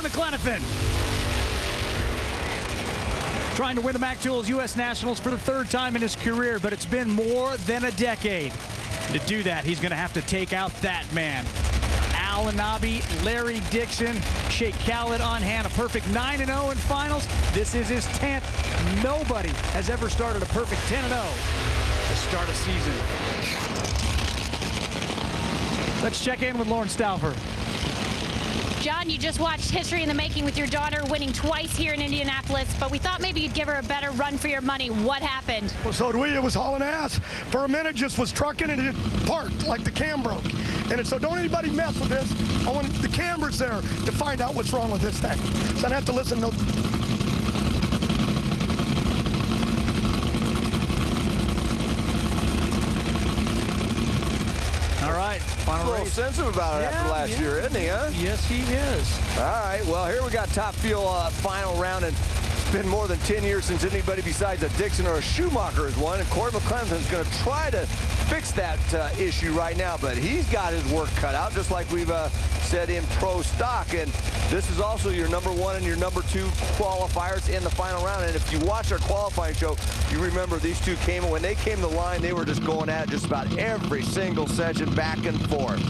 McClenathan. Trying to win the Mac Tools U.S. Nationals for the third time in his career, but it's been more than a decade. To do that, he's going to have to take out that man. Al Anabi, Larry Dixon, Shea Khaled on hand. A perfect 9-0 in finals. This is his 10th. Nobody has ever started a perfect 10-0 to start a season. Let's check in with Lauren Stauffer. John, you just watched history in the making with your daughter winning twice here in Indianapolis, but we thought maybe you'd give her a better run for your money. What happened? Well, so did we. It was hauling ass. For a minute, just was trucking and it parked like the cam broke. And so don't anybody mess with this. I want the cameras there to find out what's wrong with this thing. So I have to listen to... All right, final race. Sensitive about it after last year, isn't he, huh? Yes, he is. All right, well, here we got top fuel final round, and it's been more than 10 years since anybody besides a Dixon or a Schumacher has won, and Cory McClenathan is going to try to fix that issue right now, but he's got his work cut out, just like we've said in pro stock, and this is also your number 1 and your number 2 qualifiers in the final round. And if you watch our qualifying show, you remember these two when they came to the line, they were just going at it just about every single session, back and forth.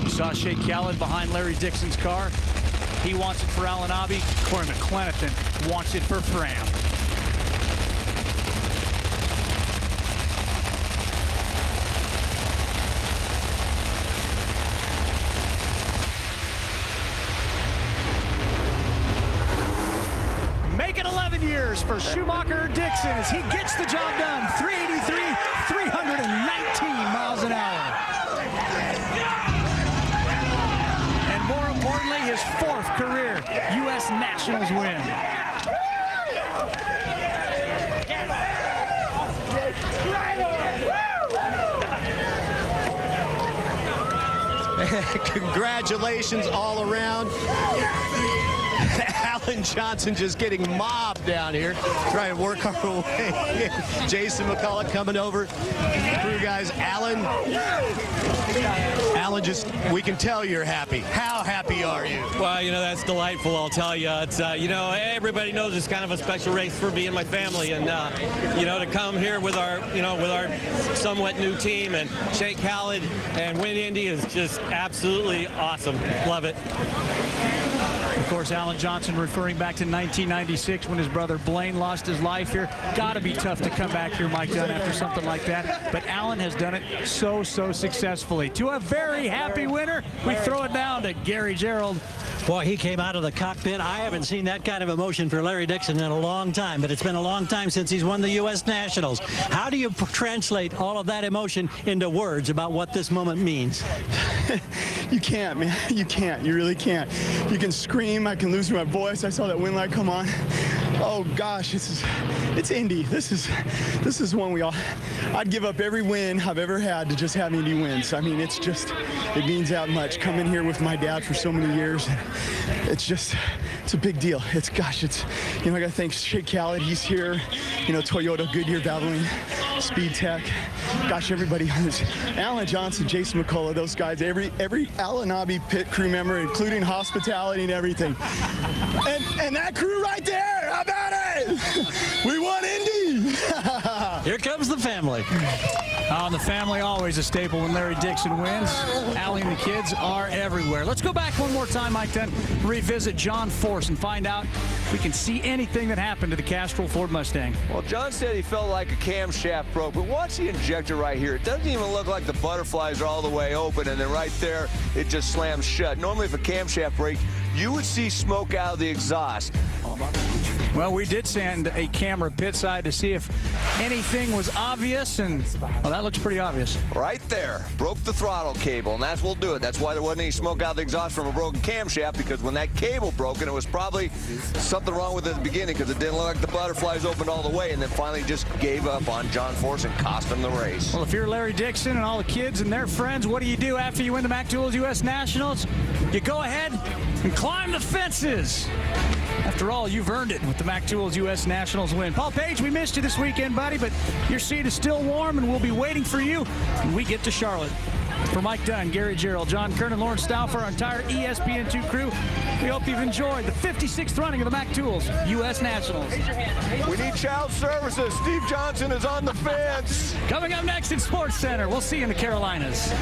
You saw Shea Khaled behind Larry Dixon's car. He wants it for Al Anabi. Cory McClenathan wants it for Fram. Make it 11 years for Schumacher Dixon as he gets the job done. 383, 319 miles an hour. And more importantly, his 4th career U.S. Nationals win. Congratulations all around. Alan Johnson just getting mobbed down here, trying to work our way. Jason McCullough coming over. Crew guys, Alan, just, we can tell you're happy. How happy are you? Well, you know, that's delightful, I'll tell you. It's, you know, everybody knows it's kind of a special race for me and my family. And, you know, to come here with our, you know, with our somewhat new team and Shea Khaled and win Indy is just absolutely awesome. Love it. Of course, Alan Johnson referring back to 1996 when his brother Blaine lost his life here. Got to be tough to come back here, Mike Dunn, after something like that. But Alan has done it so successfully. To a very happy winner, we throw it down to Gary Gerald. Boy, he came out of the cockpit. I haven't seen that kind of emotion for Larry Dixon in a long time, but it's been a long time since he's won the U.S. Nationals. How do you translate all of that emotion into words about what this moment means? You can't, man. You can't. You really can't. You can scream. I can lose my voice. I saw that win light come on. Oh gosh, it's Indy. This is one I'd give up every win I've ever had to just have Indy wins. I mean, it means that much. Coming here with my dad for so many years, it's a big deal. You know, I got to thank Shea Khaled. He's here. You know, Toyota, Goodyear, Valvoline, Speed Tech. Gosh, everybody on this. Alan Johnson, Jason McCullough, those guys, every Al Anabi pit crew member, including hospitality and everything. And that crew right there, how about it? We won Indy. Here comes the family. The family always a staple when Larry Dixon wins. Allie and the kids are everywhere. Let's go back one more time, Mike Dunn, revisit John Force and find out if we can see anything that happened to the Castrol Ford Mustang. Well, John said he felt like a camshaft broke, but watch the injector right here. It doesn't even look like the butterflies are all the way open, and then right there, it just slams shut. Normally, if a camshaft breaks, you would see smoke out of the exhaust. Well, we did send a camera pit side to see if anything was obvious, and well, that looks pretty obvious. Right there, broke the throttle cable, and that's what'll do it. That's why there wasn't any smoke out of the exhaust from a broken camshaft, because when that cable broke, and it was probably something wrong with it at the beginning, because it didn't look like the butterflies opened all the way, and then finally just gave up on John Force and cost him the race. Well, if you're Larry Dixon and all the kids and their friends, what do you do after you win the Mac Tools U.S. Nationals? You go ahead and climb the fences. After all, you've earned it with the Mac Tools U.S. Nationals win. Paul Page, we missed you this weekend, buddy, but your seat is still warm, and we'll be waiting for you when we get to Charlotte. For Mike Dunn, Gary Gerald, John Kernan, Lawrence Stauffer, our entire ESPN2 crew, we hope you've enjoyed the 56th running of the Mac Tools U.S. Nationals. We need child services. Steve Johnson is on the fence. Coming up next in Sports Center, we'll see you in the Carolinas.